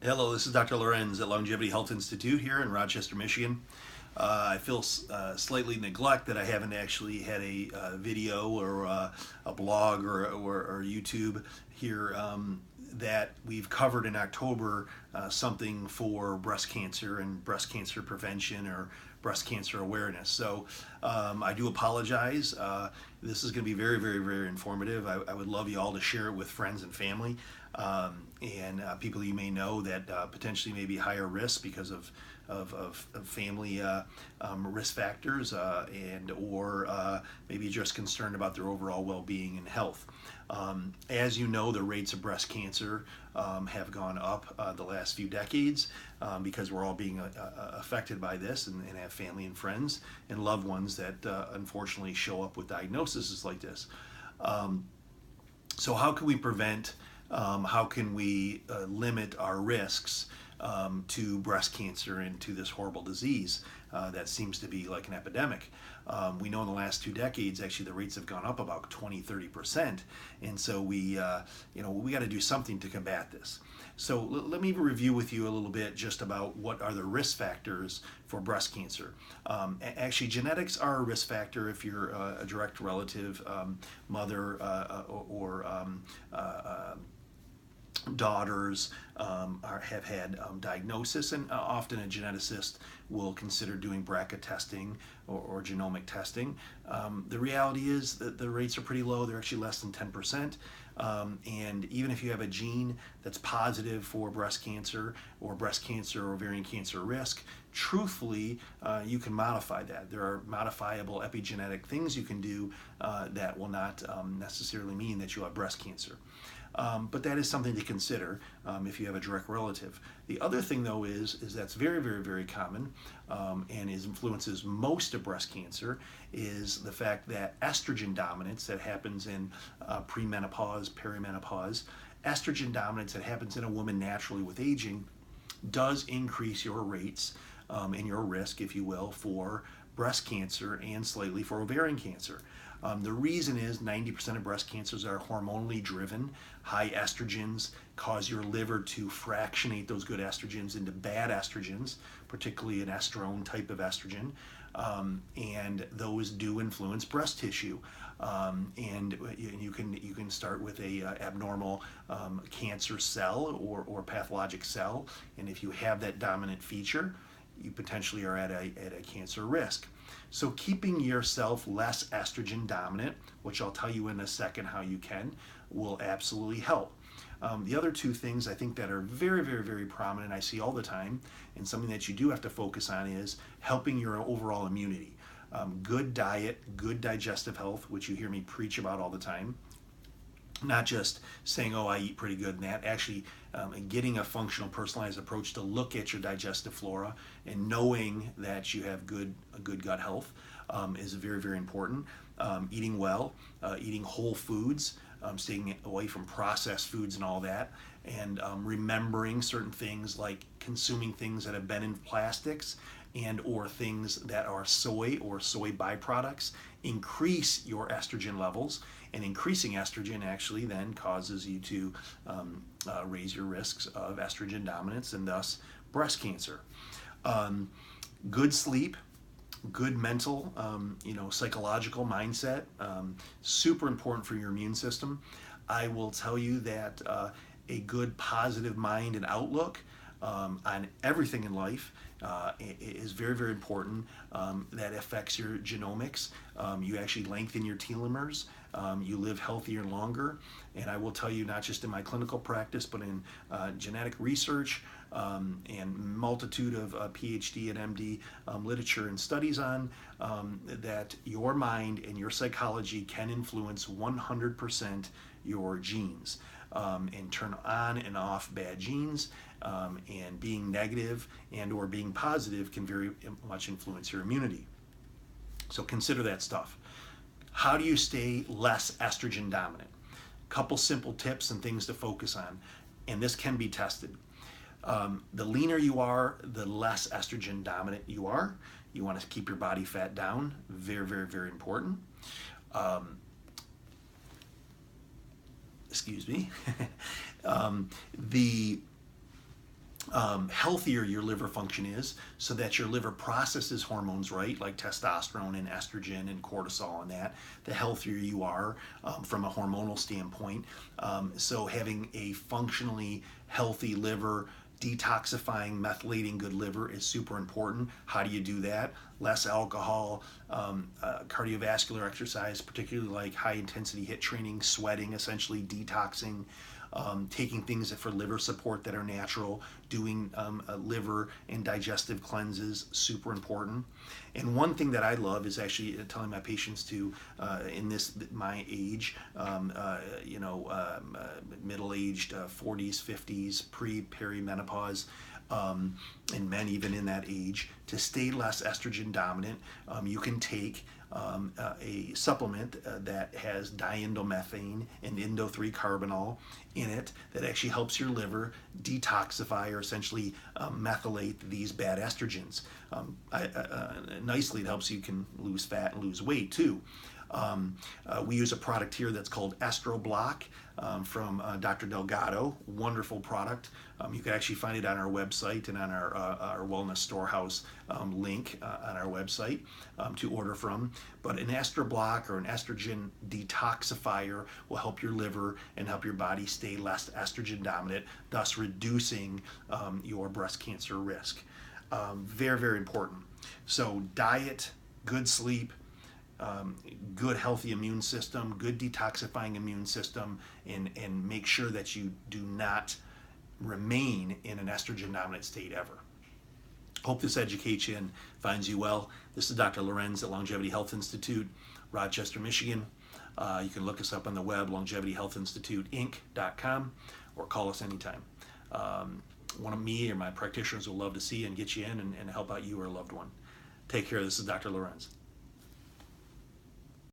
Hello, this is Dr. Lewerenz at Longevity Health Institute here in Rochester, Michigan. I feel slightly neglect that I haven't actually had a video or a blog or YouTube here that we've covered in October something for breast cancer and breast cancer prevention or breast cancer awareness. So I do apologize. This is going to be very, very, very informative. I would love you all to share it with friends and family and people you may know that potentially may be higher risk because of family risk factors and or maybe just concerned about their overall well-being and health. As you know, the rates of breast cancer have gone up the last few decades because we're all being affected by this and have family and friends and loved ones that unfortunately show up with diagnoses like this. So how can we prevent, how can we limit our risks to breast cancer and to this horrible disease that seems to be like an epidemic? We know in the last 2 decades, actually, the rates have gone up about 20–30%, and so we got to do something to combat this. So let me review with you a little bit just about what are the risk factors for breast cancer. Actually, genetics are a risk factor if you're a direct relative, mother, or daughters have had diagnosis, and often a geneticist will consider doing BRCA testing or genomic testing. The reality is that the rates are pretty low. They're actually less than 10%. And even if you have a gene that's positive for breast cancer or ovarian cancer risk, truthfully, you can modify that. There are modifiable epigenetic things you can do that will not necessarily mean that you'll have breast cancer. But that is something to consider if you have a direct relative. The other thing, though, is that's very, very, very common and influences most of breast cancer is the fact that estrogen dominance that happens in premenopause, perimenopause, estrogen dominance that happens in a woman naturally with aging does increase your rates and your risk, if you will, for breast cancer and slightly for ovarian cancer. The reason is 90% of breast cancers are hormonally driven. High estrogens cause your liver to fractionate those good estrogens into bad estrogens, particularly an estrone type of estrogen, and those do influence breast tissue. And you can start with a abnormal cancer cell or pathologic cell, and if you have that dominant feature, you potentially are at a cancer risk. So keeping yourself less estrogen dominant, which I'll tell you in a second how you can, will absolutely help. The other two things I think that are very, very, very prominent, I see all the time, and something that you do have to focus on is helping your overall immunity. Good diet, good digestive health, which you hear me preach about all the time. Not just saying, oh, I eat pretty good and that, actually getting a functional, personalized approach to look at your digestive flora and knowing that you have a good gut health is very, very important. Eating well, eating whole foods, staying away from processed foods and all that, and remembering certain things like consuming things that have been in plastics and or things that are soy or soy byproducts increase your estrogen levels, and increasing estrogen actually then causes you to raise your risks of estrogen dominance and thus breast cancer. Good sleep, good mental, psychological mindset, super important for your immune system. I will tell you that a good positive mind and outlook on everything in life is very, very important. That affects your genomics. You actually lengthen your telomeres. You live healthier and longer. And I will tell you, not just in my clinical practice, but in genetic research and multitude of PhD and MD literature and studies on that your mind and your psychology can influence 100% your genes and turn on and off bad genes. And being negative and or being positive can very much influence your immunity. So consider that stuff. How do you stay less estrogen dominant? Couple simple tips and things to focus on, and this can be tested. The leaner you are, the less estrogen dominant you are. You want to keep your body fat down. Very, very, very important. Excuse me. healthier your liver function is, so that your liver processes hormones right, like testosterone and estrogen and cortisol and that, the healthier you are from a hormonal standpoint. So having a functionally healthy liver, detoxifying, methylating good liver is super important. How do you do that? Less alcohol, cardiovascular exercise, particularly like high intensity HIIT training, sweating, essentially detoxing, taking things for liver support that are natural, doing liver and digestive cleanses, super important. And one thing that I love is actually telling my patients to, in my age, middle-aged, 40s, 50s, perimenopause, and men even in that age, to stay less estrogen dominant. You can take a supplement that has diindomethane and indo-3 carbinol in it that actually helps your liver detoxify, or essentially methylate these bad estrogens. Nicely, it helps you can lose fat and lose weight too. We use a product here that's called Estroblock from Dr. Delgado. Wonderful product. You can actually find it on our website and on our Wellness Storehouse link on our website to order from. But an Estroblock or an estrogen detoxifier will help your liver and help your body stay less estrogen dominant, thus reducing your breast cancer risk. Very, very important. So diet, good sleep, good healthy immune system, good detoxifying immune system, and make sure that you do not remain in an estrogen dominant state ever. Hope this educates you and finds you well. This is Dr. Lewerenz at Longevity Health Institute, Rochester, Michigan. You can look us up on the web, longevityhealthinstituteinc.com, or call us anytime. One of me or my practitioners will love to see you and get you in and help out you or a loved one. Take care. This is Dr. Lewerenz.